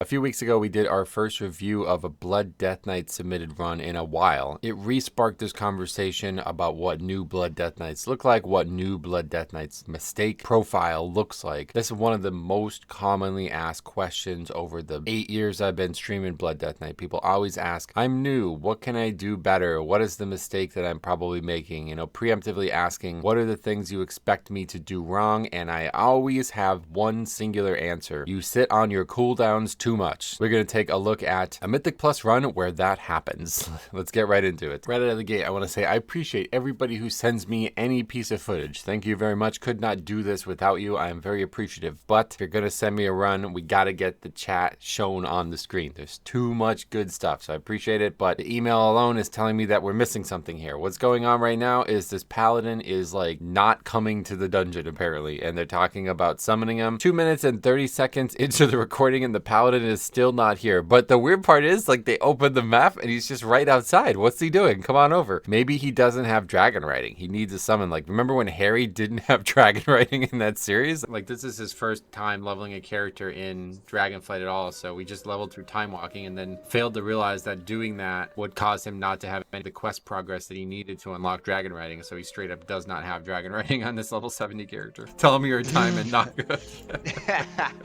A few weeks ago, we did our first review of a Blood Death Knight submitted run in a while. It re-sparked this conversation about what new Blood Death Knights look like, what new Blood Death Knights mistake profile looks like. This is one of the most commonly asked questions over the 8 years I've been streaming Blood Death Knight. People always ask, I'm new, what can I do better? What is the mistake that I'm probably making? You know, preemptively asking, what are the things you expect me to do wrong? And I always have one singular answer. You sit on your cooldowns too much. We're going to take a look at a Mythic Plus run where that happens. Let's get right into it. Right out of the gate, I want to say I appreciate everybody who sends me any piece of footage. Thank you very much. Could not do this without you. I am very appreciative. But if you're going to send me a run, we got to get the chat shown on the screen. There's too much good stuff, so I appreciate it. But the email alone is telling me that we're missing something here. What's going on right now is this paladin is like not coming to the dungeon apparently, and they're talking about summoning him 2 minutes and 30 seconds into the recording, and the paladin is still not here. But the weird part is, like, they opened the map and he's just right outside. What's he doing? Come on over. Maybe he doesn't have dragon riding. He needs a summon. Like, remember when Harry didn't have dragon riding in that series? Like, this is his first time leveling a character in Dragonflight at all, so we just leveled through time walking and then failed to realize that doing that would cause him not to have any of the quest progress that he needed to unlock dragon riding, so he straight up does not have dragon riding on this level 70 character. Tell him your time and not good.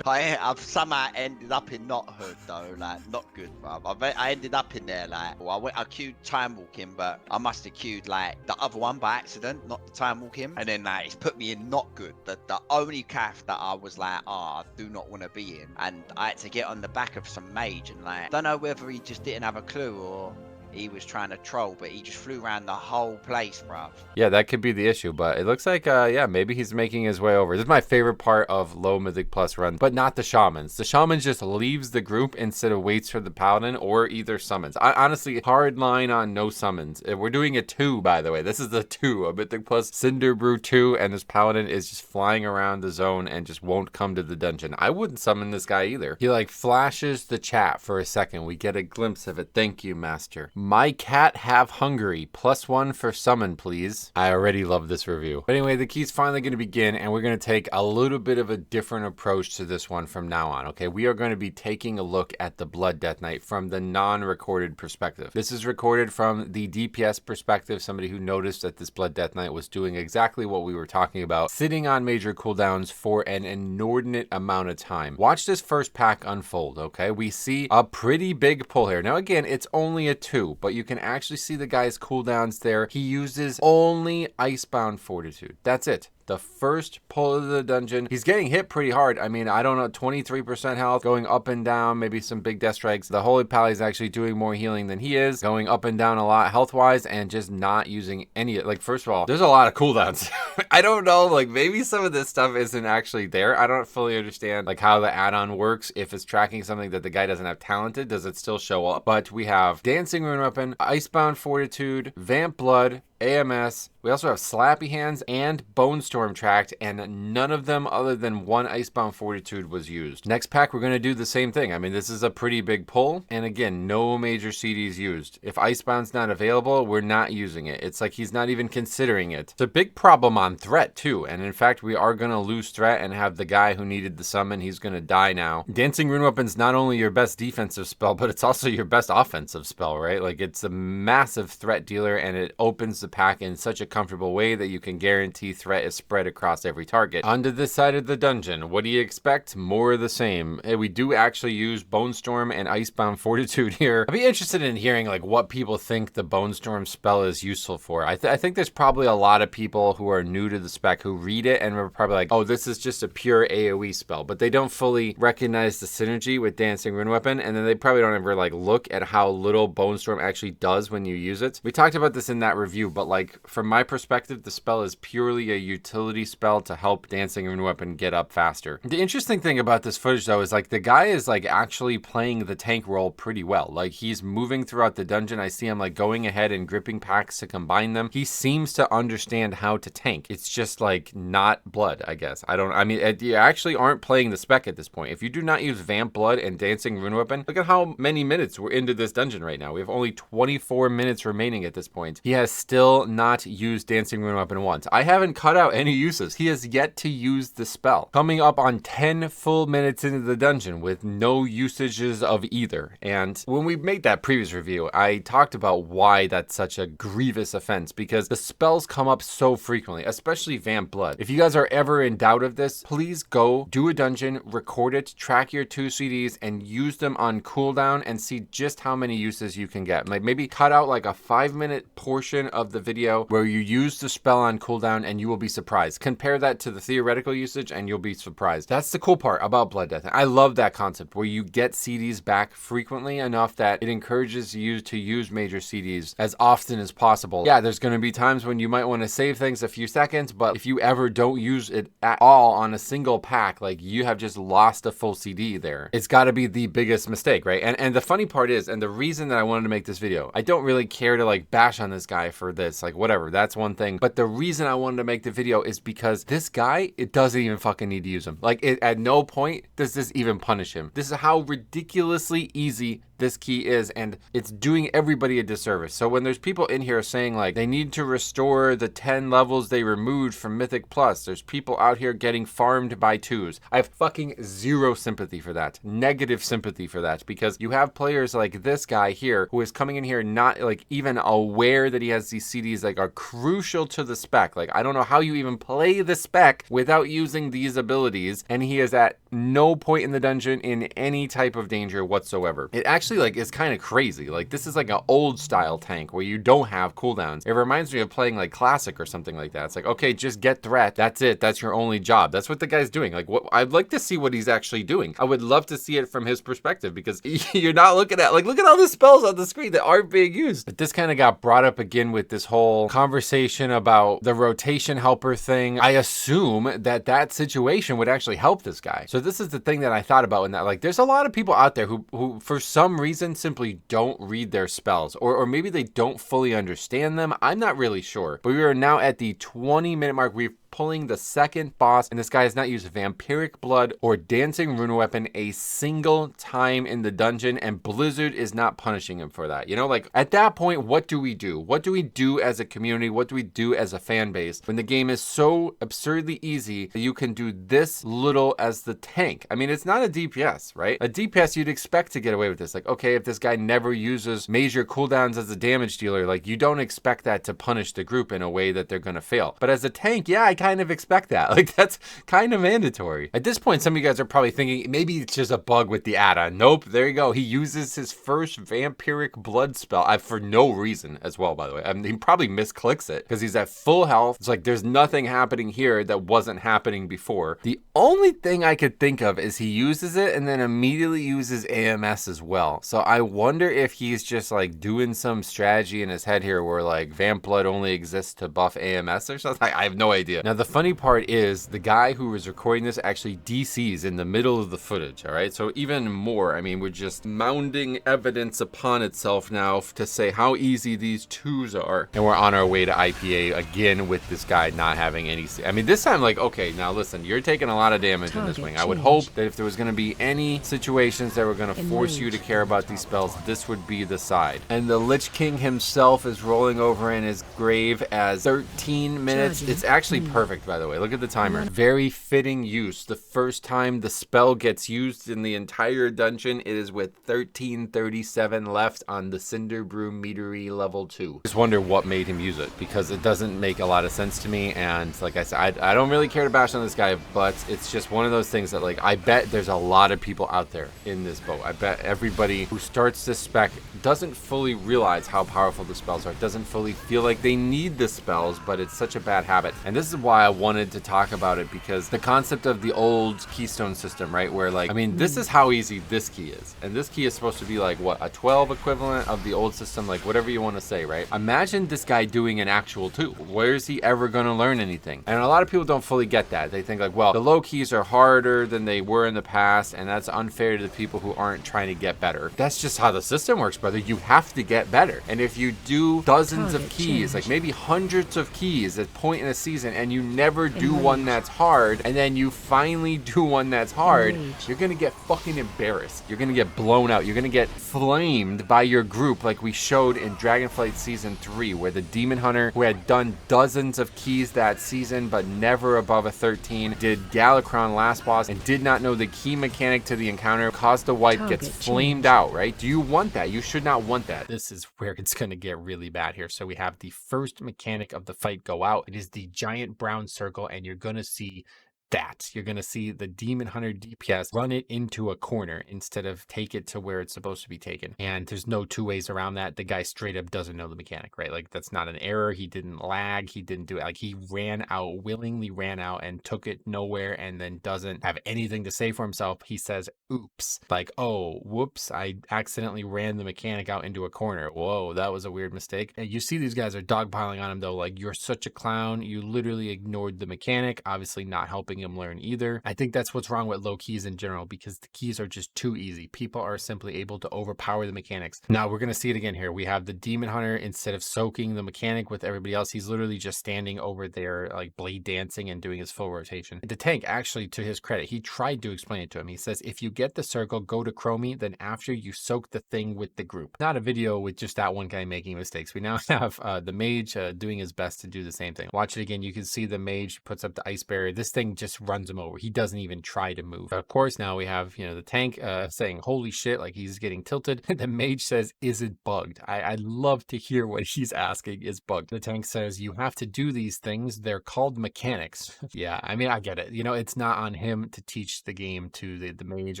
I've somehow ended up in not hood though, like not good, bruv. I ended up in there like, well, I queued time walking, but I must have queued like the other one by accident, not the time walking, and then like it's put me in not good. The only calf that I was like, I do not want to be in, and I had to get on the back of some mage, and like, don't know whether he just didn't have a clue or he was trying to troll, but he just flew around the whole place, bruv. Yeah, that could be the issue, but it looks like, yeah, maybe he's making his way over. This is my favorite part of low Mythic Plus runs, but not the Shamans. The Shaman just leaves the group instead of waits for the Paladin or either summons. Honestly, hard line on no summons. We're doing a 2, by the way. This is the 2, a Mythic Plus Cinder Brew 2, and this Paladin is just flying around the zone and just won't come to the dungeon. I wouldn't summon this guy either. He, like, flashes the chat for a second. We get a glimpse of it. Thank you, Master. My cat have hungry. +1 for summon, please. I already love this review. But anyway, the key's finally going to begin, and we're going to take a little bit of a different approach to this one from now on, okay? We are going to be taking a look at the Blood Death Knight from the non-recorded perspective. This is recorded from the DPS perspective, somebody who noticed that this Blood Death Knight was doing exactly what we were talking about, sitting on major cooldowns for an inordinate amount of time. Watch this first pack unfold, okay? We see a pretty big pull here. Now, again, it's only a 2, but you can actually see the guy's cooldowns there. He uses only Icebound Fortitude. That's it. The first pull of the dungeon. He's getting hit pretty hard. I mean, I don't know, 23% health, going up and down, maybe some big death strikes. The Holy Pally is actually doing more healing than he is, going up and down a lot health-wise, and just not using any, like, first of all, there's a lot of cooldowns. I don't know, like, maybe some of this stuff isn't actually there. I don't fully understand, like, how the add-on works. If it's tracking something that the guy doesn't have talented, does it still show up? But we have Dancing Rune Weapon, Icebound Fortitude, Vamp Blood, AMS. We also have Slappy Hands and Bone Storm tracked, and none of them other than one Icebound Fortitude was used. Next pack, we're going to do the same thing. I mean, this is a pretty big pull, and again, no major CDs used. If Icebound's not available, we're not using it. It's like he's not even considering it. It's a big problem on threat, too, and in fact, we are going to lose threat and have the guy who needed the summon, he's going to die now. Dancing Rune Weapon's not only your best defensive spell, but it's also your best offensive spell, right? Like, it's a massive threat dealer, and it opens the pack in such a comfortable way that you can guarantee threat is spread across every target. Onto this side of the dungeon, what do you expect? More of the same. Hey, we do actually use Bone Storm and Icebound Fortitude here. I'd be interested in hearing like what people think the Bone Storm spell is useful for. I think there's probably a lot of people who are new to the spec who read it and are probably like, oh, this is just a pure AoE spell, but they don't fully recognize the synergy with Dancing Rune Weapon, and then they probably don't ever like look at how little Bone Storm actually does when you use it. We talked about this in that review, but like from my perspective, the spell is purely a utility spell to help Dancing Rune Weapon get up faster. The interesting thing about this footage though is like the guy is like actually playing the tank role pretty well. Like he's moving throughout the dungeon. I see him like going ahead and gripping packs to combine them. He seems to understand how to tank. It's just like not blood, I guess. I mean, you actually aren't playing the spec at this point. If you do not use Vamp Blood and Dancing Rune Weapon, look at how many minutes we're into this dungeon right now. We have only 24 minutes remaining at this point. He has still still not used Dancing Rune Weapon once. I haven't cut out any uses. He has yet to use the spell. Coming up on 10 full minutes into the dungeon with no usages of either. And when we made that previous review, I talked about why that's such a grievous offense, because the spells come up so frequently, especially Vamp Blood. If you guys are ever in doubt of this, please go do a dungeon, record it, track your 2 CDs, and use them on cooldown and see just how many uses you can get. Like maybe cut out like a 5-minute portion of the video where you use the spell on cooldown and you will be surprised. Compare that to the theoretical usage and you'll be surprised. That's the cool part about Blood Death. I love that concept where you get CDs back frequently enough that it encourages you to use major CDs as often as possible. Yeah, there's going to be times when you might want to save things a few seconds, but if you ever don't use it at all on a single pack, like you have just lost a full CD there. It's got to be the biggest mistake, right? And the funny part is, and the reason that I wanted to make this video, I don't really care to like bash on this guy for this, like whatever, that's one thing. But the reason I wanted to make the video is because this guy, it doesn't even fucking need to use him. Like at no point does this even punish him. This is how ridiculously easy this key is, and it's doing everybody a disservice. So when there's people in here saying like they need to restore the 10 levels they removed from Mythic Plus, there's people out here getting farmed by 2s. I have fucking zero sympathy for that. Negative sympathy for that, because you have players like this guy here who is coming in here not like even aware that he has these CDs like are crucial to the spec. Like I don't know how you even play the spec without using these abilities, and he is at no point in the dungeon in any type of danger whatsoever. It actually like is kind of crazy. Like this is like an old style tank where you don't have cooldowns. It reminds me of playing like Classic or something like that. It's like, okay, just get threat. That's it. That's your only job. That's what the guy's doing. Like what I'd like to see what he's actually doing. I would love to see it from his perspective, because you're not looking at like, look at all the spells on the screen that aren't being used. But this kind of got brought up again with this whole conversation about the rotation helper thing. I assume that situation would actually help this guy. So this is the thing that I thought about in that, like, there's a lot of people out there who for some reason simply don't read their spells, or maybe they don't fully understand them. I'm not really sure. But we are now at the 20-minute mark. We've pulling the second boss, and this guy has not used Vampiric Blood or Dancing Rune Weapon a single time in the dungeon, and Blizzard is not punishing him for that. You know, like at that point, what do we do? What do we do as a community? What do we do as a fan base when the game is so absurdly easy that you can do this little as the tank? I mean, it's not a DPS, right? A DPS, you'd expect to get away with this. Like, okay, if this guy never uses major cooldowns as a damage dealer, like you don't expect that to punish the group in a way that they're going to fail. But as a tank, yeah, I kind of expect that. Like that's kind of mandatory. At this point, some of you guys are probably thinking maybe it's just a bug with the add-on. Nope, there you go. He uses his first Vampiric Blood spell for no reason as well, by the way. I mean, he probably misclicks it because he's at full health. It's like there's nothing happening here that wasn't happening before. The only thing I could think of is he uses it and then immediately uses AMS as well. So I wonder if he's just like doing some strategy in his head here where like Vamp Blood only exists to buff AMS or something. I have no idea. Now the funny part is the guy who was recording this actually DCs in the middle of the footage, all right? So even more, I mean, we're just mounting evidence upon itself now to say how easy these twos are. And we're on our way to IPA again with this guy not having any, I mean, this time like, okay, now listen, you're taking a lot of damage in this wing. I would hope that if there was gonna be any situations that were gonna force you to care about these spells, this would be the side. And the Lich King himself is rolling over in his grave as 13 minutes. It's actually perfect, by the way. Look at the timer. Very fitting use. The first time the spell gets used in the entire dungeon, it is with 13:37 left on the Cinder Brew Meadery level 2. Just wonder what made him use it, because it doesn't make a lot of sense to me. And like I said, I don't really care to bash on this guy, but it's just one of those things that like, I bet there's a lot of people out there in this boat. I bet everybody who starts this spec doesn't fully realize how powerful the spells are. It doesn't fully feel like they need the spells, but it's such a bad habit. And this is why I wanted to talk about it, because the concept of the old keystone system, right, where like, I mean, this is how easy this key is, and this key is supposed to be like what, a 12 equivalent of the old system, like whatever you want to say, right? Imagine this guy doing an actual 2. Where is he ever going to learn anything? And a lot of people don't fully get that. They think like, well, the low keys are harder than they were in the past, and that's unfair to the people who aren't trying to get better. That's just how the system works, brother. You have to get better. And if you do dozens of keys, like maybe hundreds of keys at point in a season, and you never do one that's hard, and then you finally do one that's hard, you're gonna get fucking embarrassed. You're gonna get blown out. You're gonna get flamed by your group, like we showed in Dragonflight Season 3, where the Demon Hunter, who had done dozens of keys that season, but never above a 13, did Galakron last boss and did not know the key mechanic to the encounter, caused the wipe, gets flamed out, right? Do you want that? You should not want that. This is where it's gonna get really bad here. So we have the first mechanic of the fight go out. It is the giant brown circle, and you're gonna see that. You're going to see the Demon Hunter DPS run it into a corner instead of take it to where it's supposed to be taken. And there's no two ways around that. The guy straight up doesn't know the mechanic, right? Like, that's not an error. He didn't lag. He didn't do it. Like, he willingly ran out and took it nowhere, and then doesn't have anything to say for himself. He says, oops. Like, oh, whoops, I accidentally ran the mechanic out into a corner. Whoa, that was a weird mistake. And you see these guys are dogpiling on him, though. Like, you're such a clown. You literally ignored the mechanic, obviously not helping him learn either. I think that's what's wrong with low keys in general, because the keys are just too easy. People are simply able to overpower the mechanics. Now we're going to see it again here. We have the Demon Hunter, instead of soaking the mechanic with everybody else, he's literally just standing over there, like blade dancing and doing his full rotation. The tank, actually, to his credit, he tried to explain it to him. He says, if you get the circle, go to Chromie, then after you soak the thing with the group. Not a video with just that one guy making mistakes. We now have the mage doing his best to do the same thing. Watch it again. You can see the mage puts up the ice barrier. This thing just runs him over. He doesn't even try to move. Of course, now we have, the tank saying, holy shit, like he's getting tilted. The mage says, is it bugged? I'd love to hear what he's asking is bugged. The tank says, you have to do these things. They're called mechanics. Yeah, I mean, I get it. It's not on him to teach the game to the mage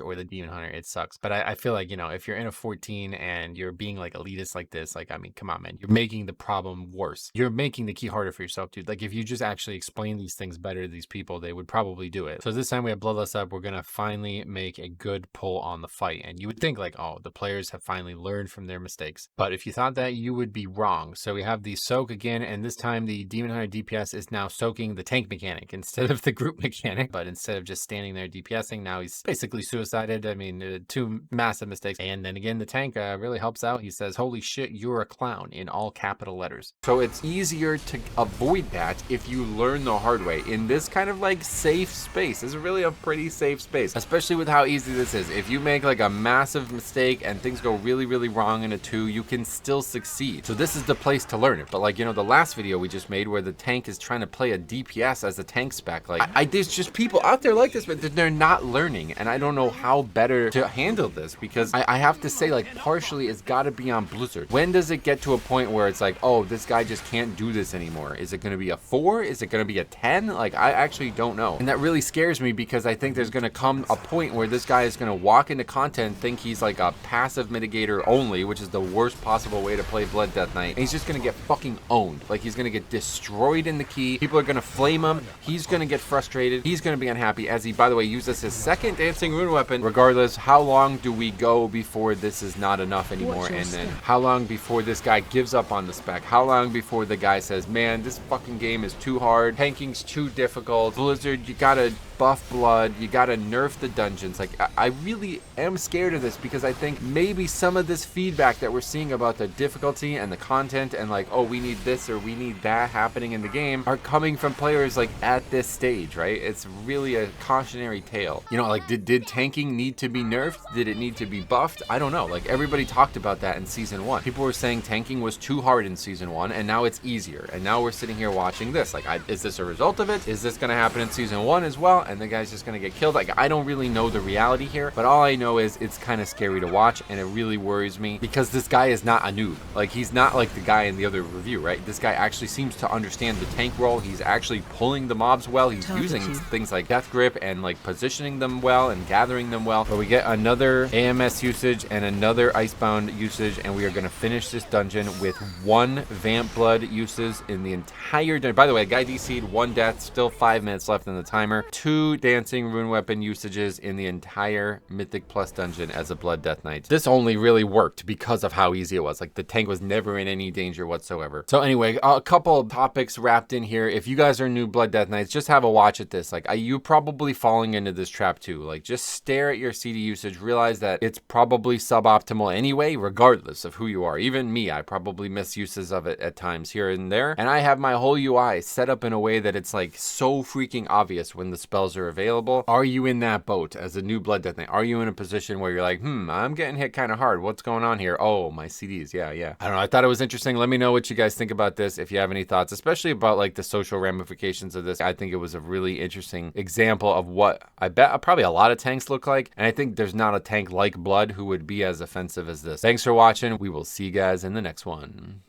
or the Demon Hunter. It sucks. But I feel like, if you're in a 14 and you're being like elitist like this, like, I mean, come on, man. You're making the problem worse. You're making the key harder for yourself, dude. Like, if you just actually explain these things better to these people, they would probably do it. So this time we have Bloodlust up. We're going to finally make a good pull on the fight. And you would think like, oh, the players have finally learned from their mistakes. But if you thought that, you would be wrong. So we have the soak again. And this time the Demon Hunter DPS is now soaking the tank mechanic instead of the group mechanic. But instead of just standing there DPSing, now he's basically suicided. I mean, two massive mistakes. And then again, the tank really helps out. He says, holy shit, you're a clown, in all capital letters. So it's easier to avoid that if you learn the hard way in this kind of like safe space. This is really a pretty safe space, especially with how easy this is. If you make like a massive mistake and things go really, really wrong in a 2, you can still succeed. So this is the place to learn it. But like, the last video we just made where the tank is trying to play a DPS as a tank spec, like there's just people out there like this, but they're not learning. And I don't know how better to handle this, because I have to say, like, partially it's got to be on Blizzard. When does it get to a point where it's like, oh, this guy just can't do this anymore? Is it going to be a 4? Is it going to be a 10? Like, I actually don't know. And that really scares me, because I think there's going to come a point where this guy is going to walk into content, think he's like a passive mitigator only, which is the worst possible way to play Blood Death Knight. And he's just going to get fucking owned. Like, he's going to get destroyed in the key. People are going to flame him. He's going to get frustrated. He's going to be unhappy, as he, by the way, uses his second dancing rune weapon. Regardless, how long do we go before this is not enough anymore? And then how long before this guy gives up on the spec? How long before the guy says, man, this fucking game is too hard. Tanking's too difficult. Blizzard, you gotta buff blood, you gotta nerf the dungeons. Like, I really am scared of this, because I think maybe some of this feedback that we're seeing about the difficulty and the content and like, oh, we need this or we need that happening in the game, are coming from players like at this stage, right? It's really a cautionary tale. Like, did tanking need to be nerfed? Did it need to be buffed? I don't know. Like, everybody talked about that in season 1. People were saying tanking was too hard in season 1, and now it's easier. And now we're sitting here watching this. Like, is this a result of it? Is this gonna happen in season 1 as well? And the guy's just gonna get killed? Like, I don't really know the reality here, but all I know is it's kind of scary to watch, and it really worries me, because this guy is not a noob. Like, he's not like the guy in the other review, right? This guy actually seems to understand the tank role. He's actually pulling the mobs well. He's using things like Death Grip and like positioning them well and gathering them well. But we get another AMS usage and another Icebound usage, and we are gonna finish this dungeon with 1 Vamp Blood usage in the entire dungeon. By the way, guy DC'd 1 death, still 5 minutes left in the timer. 2 2 dancing rune weapon usages in the entire Mythic Plus dungeon as a Blood Death Knight. This only really worked because of how easy it was. Like, the tank was never in any danger whatsoever. So anyway, a couple of topics wrapped in here. If you guys are new Blood Death Knights, just have a watch at this. Like, you probably falling into this trap too. Like, just stare at your CD usage, realize that it's probably suboptimal anyway, regardless of who you are. Even me, I probably miss uses of it at times here and there. And I have my whole UI set up in a way that it's like so freaking obvious when the spells are available. Are you in that boat as a new Blood Death Knight? Are you in a position where you're like, I'm getting hit kind of hard. What's going on here? Oh, my CDs. Yeah. I don't know. I thought it was interesting. Let me know what you guys think about this. If you have any thoughts, especially about like the social ramifications of this. I think it was a really interesting example of what I bet probably a lot of tanks look like. And I think there's not a tank like Blood who would be as offensive as this. Thanks for watching. We will see you guys in the next one.